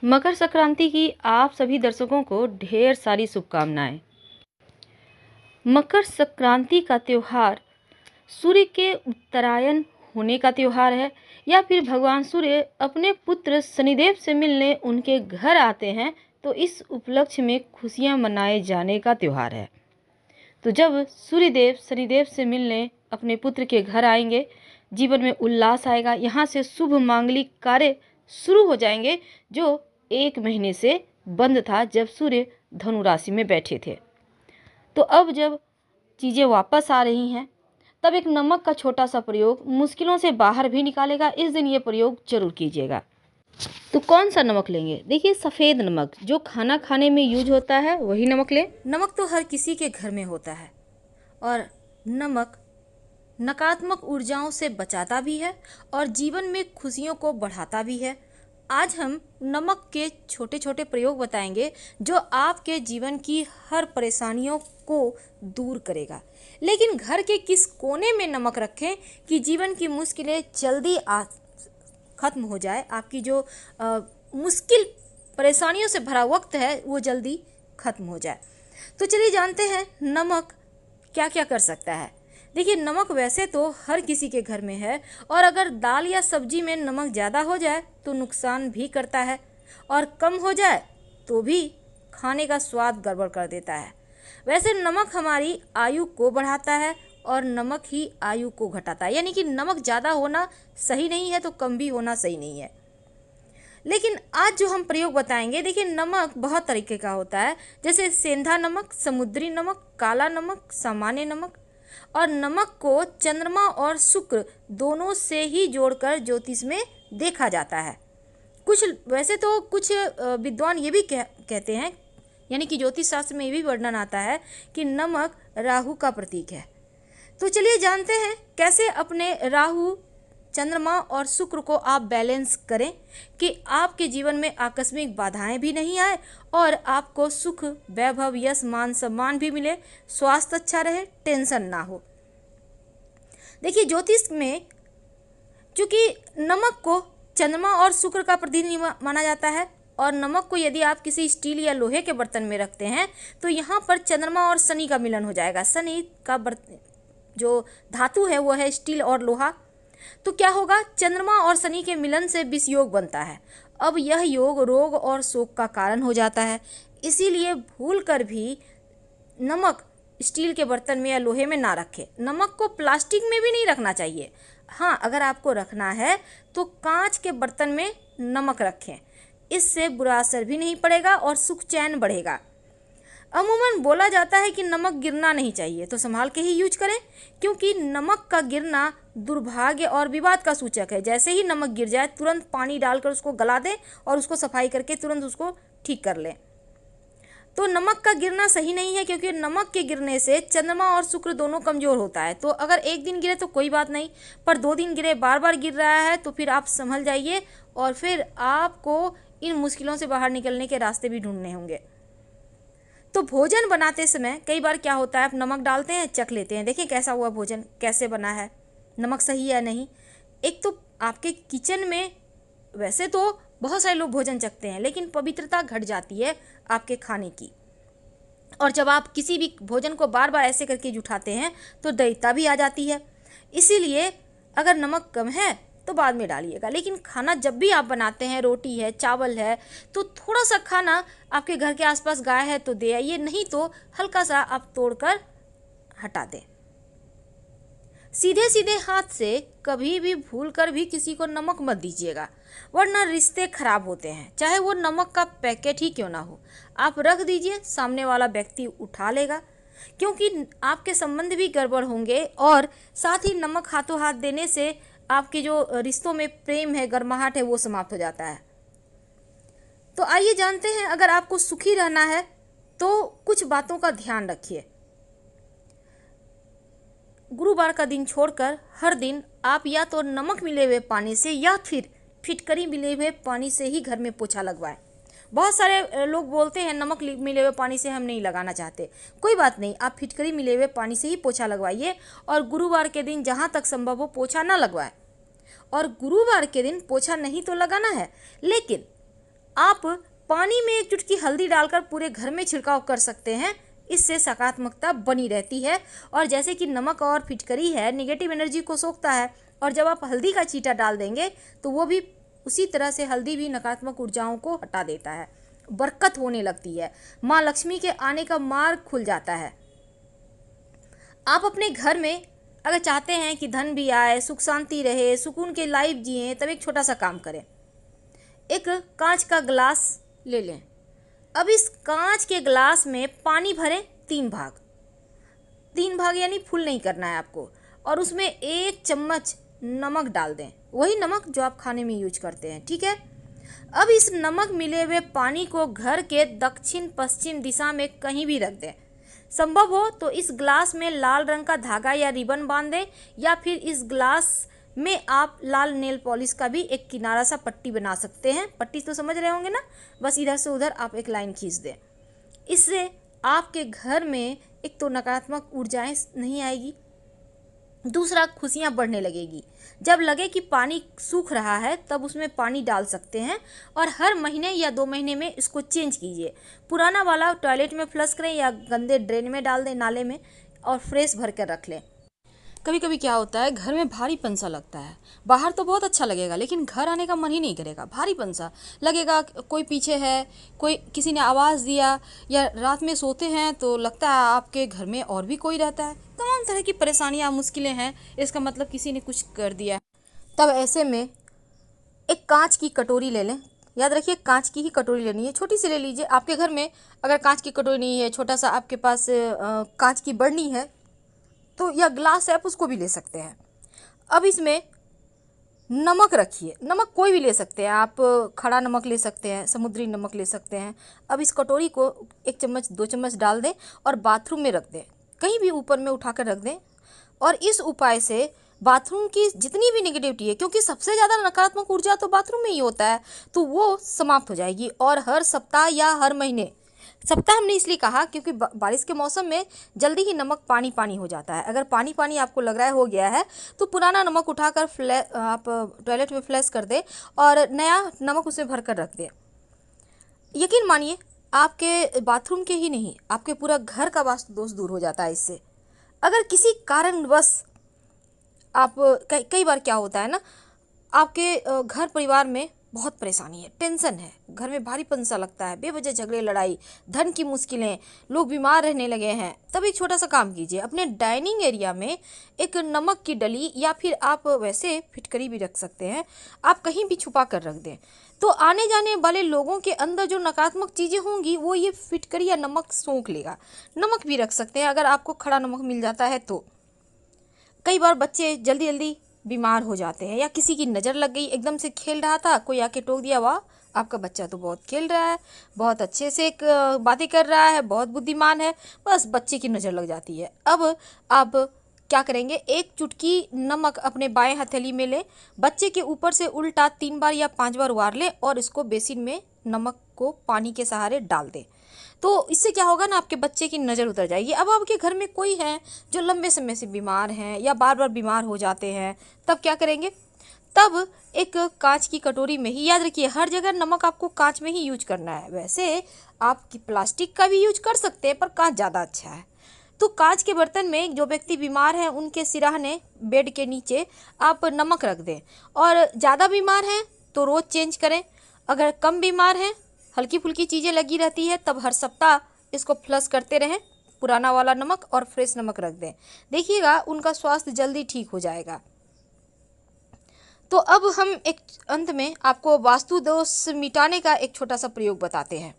मकर संक्रांति की आप सभी दर्शकों को ढेर सारी शुभकामनाएं। मकर संक्रांति का त्योहार सूर्य के उत्तरायण होने का त्योहार है या फिर भगवान सूर्य अपने पुत्र शनिदेव से मिलने उनके घर आते हैं, तो इस उपलक्ष्य में खुशियां मनाए जाने का त्योहार है। तो जब सूर्यदेव शनिदेव से मिलने अपने पुत्र के घर आएंगे, जीवन में उल्लास आएगा। यहाँ से शुभ मांगलिक कार्य शुरू हो जाएंगे जो 1 महीने से बंद था जब सूर्य धनु राशि में बैठे थे। तो अब जब चीज़ें वापस आ रही हैं, तब एक नमक का छोटा सा प्रयोग मुश्किलों से बाहर भी निकालेगा। इस दिन ये प्रयोग जरूर कीजिएगा। तो कौन सा नमक लेंगे? देखिए, सफ़ेद नमक जो खाना खाने में यूज होता है वही नमक लें। नमक तो हर किसी के घर में होता है और नमक नकारात्मक ऊर्जाओं से बचाता भी है और जीवन में खुशियों को बढ़ाता भी है। आज हम नमक के छोटे छोटे प्रयोग बताएंगे जो आपके जीवन की हर परेशानियों को दूर करेगा। लेकिन घर के किस कोने में नमक रखें कि जीवन की मुश्किलें जल्दी खत्म हो जाए, आपकी जो मुश्किल परेशानियों से भरा वक्त है वो जल्दी खत्म हो जाए। तो चलिए जानते हैं नमक क्या क्या कर सकता है। देखिए, नमक वैसे तो हर किसी के घर में है और अगर दाल या सब्जी में नमक ज़्यादा हो जाए तो नुकसान भी करता है और कम हो जाए तो भी खाने का स्वाद गड़बड़ कर देता है। वैसे नमक हमारी आयु को बढ़ाता है और नमक ही आयु को घटाता है, यानी कि नमक ज़्यादा होना सही नहीं है तो कम भी होना सही नहीं है। लेकिन आज जो हम प्रयोग बताएंगे, देखिए नमक बहुत तरीके का होता है, जैसे सेंधा नमक, समुद्री नमक, काला नमक, सामान्य नमक। और नमक को चंद्रमा और शुक्र दोनों से ही जोड़कर ज्योतिष में देखा जाता है। वैसे तो कुछ विद्वान ये भी कहते हैं, यानी कि ज्योतिष शास्त्र में ये भी वर्णन आता है कि नमक राहु का प्रतीक है। तो चलिए जानते हैं कैसे अपने राहु, चंद्रमा और शुक्र को आप बैलेंस करें कि आपके जीवन में आकस्मिक बाधाएं भी नहीं आए और आपको सुख, वैभव, यश, मान, सम्मान भी मिले, स्वास्थ्य अच्छा रहे, टेंशन ना हो। देखिए, ज्योतिष में चूंकि नमक को चंद्रमा और शुक्र का प्रतिनिधि माना जाता है और नमक को यदि आप किसी स्टील या लोहे के बर्तन में रखते हैं तो यहाँ पर चंद्रमा और शनि का मिलन हो जाएगा। शनि का जो धातु है वो है स्टील और लोहा। तो क्या होगा, चंद्रमा और शनि के मिलन से विष योग बनता है। अब यह योग रोग और शोक का कारण हो जाता है। इसीलिए भूल कर भी नमक स्टील के बर्तन में या लोहे में ना रखें। नमक को प्लास्टिक में भी नहीं रखना चाहिए। हाँ, अगर आपको रखना है तो कांच के बर्तन में नमक रखें, इससे बुरा असर भी नहीं पड़ेगा और सुख चैन बढ़ेगा। अमूमन बोला जाता है कि नमक गिरना नहीं चाहिए, तो संभाल के ही यूज करें, क्योंकि नमक का गिरना दुर्भाग्य और विवाद का सूचक है। जैसे ही नमक गिर जाए तुरंत पानी डालकर उसको गला दें और उसको सफाई करके तुरंत उसको ठीक कर लें। तो नमक का गिरना सही नहीं है, क्योंकि नमक के गिरने से चंद्रमा और शुक्र दोनों कमजोर होता है। तो अगर एक दिन गिरे तो कोई बात नहीं, पर 2 दिन गिरे, बार बार गिर रहा है तो फिर आप संभल जाइए और फिर आपको इन मुश्किलों से बाहर निकलने के रास्ते भी ढूंढने होंगे। तो भोजन बनाते समय कई बार क्या होता है, आप नमक डालते हैं, चख लेते हैं, देखिए कैसा हुआ भोजन, कैसे बना है, नमक सही है नहीं। एक तो आपके किचन में वैसे तो बहुत सारे लोग भोजन चखते हैं, लेकिन पवित्रता घट जाती है आपके खाने की। और जब आप किसी भी भोजन को बार बार ऐसे करके जुठाते हैं तो दैयता भी आ जाती है। इसीलिए अगर नमक कम है तो बाद में डालिएगा, लेकिन खाना जब भी आप बनाते हैं, रोटी है, चावल है, तो थोड़ा सा खाना आपके घर के आसपास गाय है तो दे आइए, नहीं तो हल्का सा आप तोड़कर हटा दें। सीधे सीधे हाथ से कभी भी भूल कर भी किसी को नमक मत दीजिएगा, वरना रिश्ते खराब होते हैं, चाहे वो नमक का पैकेट ही क्यों ना हो। आप रख दीजिए, सामने वाला व्यक्ति उठा लेगा, क्योंकि आपके संबंध भी गड़बड़ होंगे और साथ ही नमक हाथों हाथ देने से आपके जो रिश्तों में प्रेम है, गर्माहट है, वो समाप्त हो जाता है। तो आइए जानते हैं, अगर आपको सुखी रहना है तो कुछ बातों का ध्यान रखिए। गुरुवार का दिन छोड़कर हर दिन आप या तो नमक मिले हुए पानी से या फिर फिटकरी मिले हुए पानी से ही घर में पोछा लगवाएं। बहुत सारे लोग बोलते हैं नमक मिले हुए पानी से हम नहीं लगाना चाहते, कोई बात नहीं, आप फिटकरी मिले हुए पानी से ही पोछा लगवाइए और गुरुवार के दिन जहाँ तक संभव हो पोछा ना लगवाएं। और गुरुवार के दिन पोछा नहीं तो लगाना है, लेकिन आप पानी में एक चुटकी हल्दी डालकर पूरे घर में छिड़काव कर सकते हैं। इससे सकारात्मकता बनी रहती है। और जैसे कि नमक और फिटकरी है, निगेटिव एनर्जी को सोखता है, और जब आप हल्दी का छींटा डाल देंगे तो वो भी उसी तरह से, हल्दी भी नकारात्मक ऊर्जाओं को हटा देता है। बरकत होने लगती है, माँ लक्ष्मी के आने का मार्ग खुल जाता है। आप अपने घर में अगर चाहते हैं कि धन भी आए, सुख शांति रहे, सुकून के लाइफ जिए, तब एक छोटा सा काम करें। एक कांच का गिलास ले लें। अब इस कांच के गिलास में पानी भरें 3 भाग यानी फुल नहीं करना है आपको, और उसमें 1 चम्मच नमक डाल दें, वही नमक जो आप खाने में यूज करते हैं, ठीक है। अब इस नमक मिले हुए पानी को घर के दक्षिण पश्चिम दिशा में कहीं भी रख दें। संभव हो तो इस ग्लास में लाल रंग का धागा या रिबन बांध दें, या फिर इस ग्लास में आप लाल नेल पॉलिश का भी एक किनारा सा पट्टी बना सकते हैं। पट्टी तो समझ रहे होंगे ना, बस इधर से उधर आप एक लाइन खींच दें। इससे आपके घर में एक तो नकारात्मक ऊर्जाएं नहीं आएगी, दूसरा खुशियां बढ़ने लगेगी। जब लगे कि पानी सूख रहा है तब उसमें पानी डाल सकते हैं, और हर महीने या 2 महीने में इसको चेंज कीजिए। पुराना वाला टॉयलेट में फ्लश करें या गंदे ड्रेन में डाल दें, नाले में, और फ्रेश भर कर रख लें। कभी कभी क्या होता है, घर में भारीपन सा लगता है। बाहर तो बहुत अच्छा लगेगा, लेकिन घर आने का मन ही नहीं करेगा, भारीपन सा लगेगा। कोई पीछे है, कोई किसी ने आवाज़ दिया, या रात में सोते हैं तो लगता है आपके घर में और भी कोई रहता है। तमाम तरह की परेशानियां, मुश्किलें हैं, इसका मतलब किसी ने कुछ कर दिया। तब ऐसे में एक कांच की कटोरी ले लें। याद रखिए, कांच की ही कटोरी लेनी है, छोटी सी ले लीजिए। आपके घर में अगर कांच की कटोरी नहीं है, छोटा सा आपके पास कांच की बर्नी है तो, या ग्लास है, आप उसको भी ले सकते हैं। अब इसमें नमक रखिए। नमक कोई भी ले सकते हैं आप, खड़ा नमक ले सकते हैं, समुद्री नमक ले सकते हैं। अब इस कटोरी को 1 चम्मच 2 चम्मच डाल दें और बाथरूम में रख दें, कहीं भी ऊपर में उठाकर रख दें। और इस उपाय से बाथरूम की जितनी भी नेगेटिविटी है, क्योंकि सबसे ज़्यादा नकारात्मक ऊर्जा तो बाथरूम में ही होता है, तो वो समाप्त हो जाएगी। और हर सप्ताह या हर महीने, सप्ताह हमने इसलिए कहा क्योंकि बारिश के मौसम में जल्दी ही नमक पानी पानी हो जाता है। अगर पानी पानी आपको लग रहा है हो गया है, तो पुराना नमक उठाकर आप टॉयलेट में फ्लैश कर दें और नया नमक उसे भर कर रख दें। यकीन मानिए, आपके बाथरूम के ही नहीं, आपके पूरा घर का वास्तु दोष दूर हो जाता है इससे। अगर किसी कारणवश आप, कई बार क्या होता है ना, आपके घर परिवार में बहुत परेशानी है, टेंशन है, घर में भारीपन सा लगता है, बेवजह झगड़े लड़ाई, धन की मुश्किलें, लोग बीमार रहने लगे हैं, तब एक छोटा सा काम कीजिए। अपने डाइनिंग एरिया में एक नमक की डली, या फिर आप वैसे फिटकरी भी रख सकते हैं, आप कहीं भी छुपा कर रख दें, तो आने जाने वाले लोगों के अंदर जो नकारात्मक चीज़ें होंगी वो ये फिटकरी या नमक सोख लेगा। नमक भी रख सकते हैं अगर आपको खड़ा नमक मिल जाता है तो। कई बार बच्चे जल्दी जल्दी बीमार हो जाते हैं, या किसी की नज़र लग गई, एकदम से खेल रहा था, कोई आके टोक दिया, वाह आपका बच्चा तो बहुत खेल रहा है, बहुत अच्छे से बातें कर रहा है, बहुत बुद्धिमान है, बस बच्चे की नज़र लग जाती है। अब आप क्या करेंगे, 1 चुटकी नमक अपने बाएं हथेली में लें, बच्चे के ऊपर से उल्टा 3 बार या 5 बार उबार लें, और इसको बेसिन में नमक को पानी के सहारे डाल दें। तो इससे क्या होगा ना, आपके बच्चे की नज़र उतर जाएगी। अब आपके घर में कोई है जो लंबे समय से बीमार हैं या बार बार बीमार हो जाते हैं, तब क्या करेंगे, तब एक कांच की कटोरी में ही, याद रखिए हर जगह नमक आपको कांच में ही यूज करना है। वैसे आप प्लास्टिक का भी यूज कर सकते हैं, पर कांच ज़्यादा अच्छा है। तो कांच के बर्तन में जो व्यक्ति बीमार है उनके सिराहने, बेड के नीचे आप नमक रख दें। और ज़्यादा बीमार हैं तो रोज़ चेंज करें, अगर कम बीमार हैं, हल्की फुल्की चीज़ें लगी रहती है, तब हर सप्ताह इसको फ्लश करते रहें, पुराना वाला नमक और फ्रेश नमक रख दें। देखिएगा उनका स्वास्थ्य जल्दी ठीक हो जाएगा। तो अब हम एक अंत में आपको वास्तु दोष मिटाने का एक छोटा सा प्रयोग बताते हैं।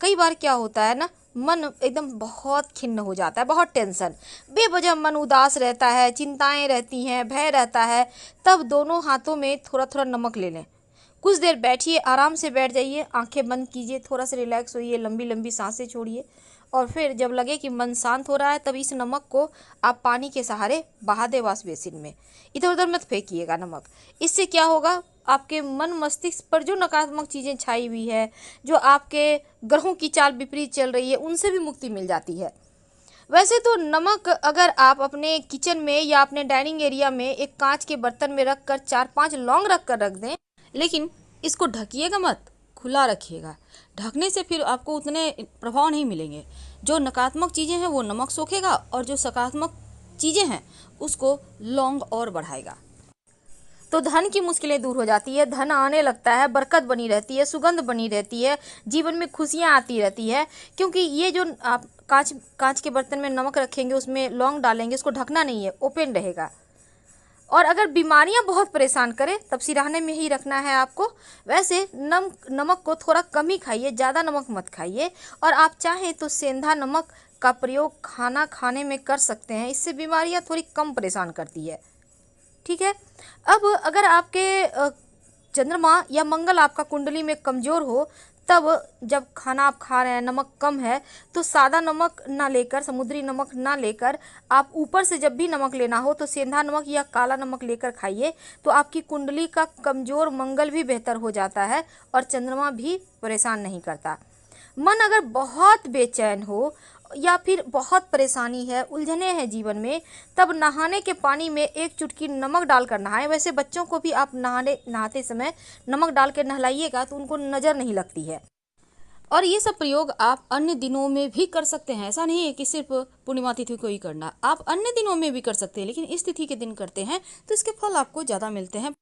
कई बार क्या होता है ना, मन एकदम बहुत खिन्न हो जाता है, बहुत टेंशन, बेवजह मन उदास रहता है, चिंताएं रहती हैं, भय रहता है, तब दोनों हाथों में थोड़ा थोड़ा नमक ले लें। कुछ देर बैठिए, आराम से बैठ जाइए, आंखें बंद कीजिए, थोड़ा सा रिलैक्स होइए, लंबी लंबी सांसें छोड़िए, और फिर जब लगे कि मन शांत हो रहा है, तब इस नमक को आप पानी के सहारे बहा दें वॉश बेसिन में। इधर उधर मत फेंकिएगा नमक। इससे क्या होगा, आपके मन मस्तिष्क पर जो नकारात्मक चीज़ें छाई हुई है, जो आपके ग्रहों की चाल विपरीत चल रही है, उनसे भी मुक्ति मिल जाती है। वैसे तो नमक अगर आप अपने किचन में या अपने डाइनिंग एरिया में एक कांच के बर्तन में रख कर 4-5 लौंग रख कर रख दें, लेकिन इसको ढकिएगा मत, खुला रखिएगा। ढकने से फिर आपको उतने प्रभाव नहीं मिलेंगे। जो नकारात्मक चीज़ें हैं वो नमक सोखेगा और जो सकारात्मक चीज़ें हैं उसको लौंग और बढ़ाएगा। तो धन की मुश्किलें दूर हो जाती है, धन आने लगता है, बरकत बनी रहती है, सुगंध बनी रहती है, जीवन में खुशियाँ आती रहती है। क्योंकि ये जो आप कांच के बर्तन में नमक रखेंगे, उसमें लौंग डालेंगे, उसको ढकना नहीं है, ओपन रहेगा। और अगर बीमारियां बहुत परेशान करें तब सिरहाने में ही रखना है आपको। वैसे नमक को थोड़ा कम ही खाइए, ज़्यादा नमक मत खाइए। और आप चाहें तो सेंधा नमक का प्रयोग खाना खाने में कर सकते हैं, इससे बीमारियां थोड़ी कम परेशान करती है। ठीक है। अब अगर आपके चंद्रमा या मंगल आपका कुंडली में कमज़ोर हो, तब जब खाना आप खा रहे हैं नमक कम है, तो सादा नमक ना लेकर, समुद्री नमक ना लेकर, आप ऊपर से जब भी नमक लेना हो तो सेंधा नमक या काला नमक लेकर खाइए। तो आपकी कुंडली का कमज़ोर मंगल भी बेहतर हो जाता है और चंद्रमा भी परेशान नहीं करता। मन अगर बहुत बेचैन हो या फिर बहुत परेशानी है, उलझने हैं जीवन में, तब नहाने के पानी में 1 चुटकी नमक डालकर नहाएं। वैसे बच्चों को भी आप नहाते समय नमक डाल के नहलाइएगा तो उनको नज़र नहीं लगती है। और ये सब प्रयोग आप अन्य दिनों में भी कर सकते हैं। ऐसा नहीं है कि सिर्फ पूर्णिमा तिथि को ही करना, आप अन्य दिनों में भी कर सकते हैं, लेकिन इस तिथि के दिन करते हैं तो इसके फल आपको ज़्यादा मिलते हैं।